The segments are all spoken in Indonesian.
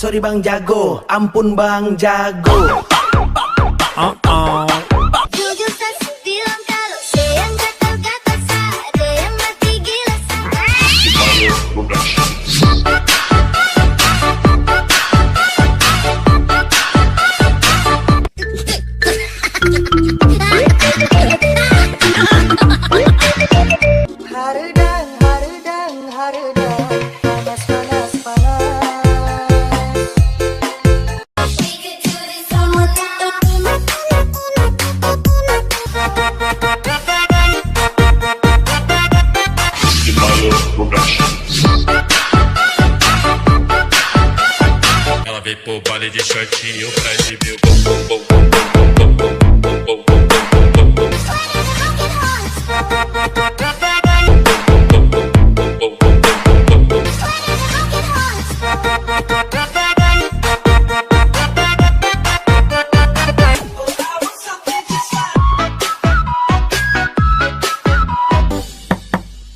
Sorry bang jago, ampun bang jago. Jujur kasih bilang kalau sayang gatal-gatal ada yang mati gila Haredang, haredang, haredang, panas, panas, panas. Ela veio pro baile de shortinho pra exibir o bom, bom, bom, bom, bom, bom, bom, bom, bom, bom, bom.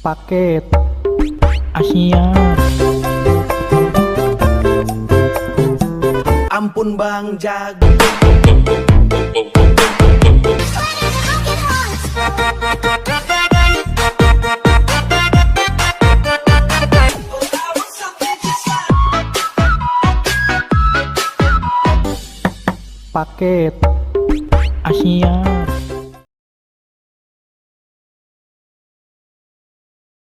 Paket Asia. Ampun bang jago. Paket Asia.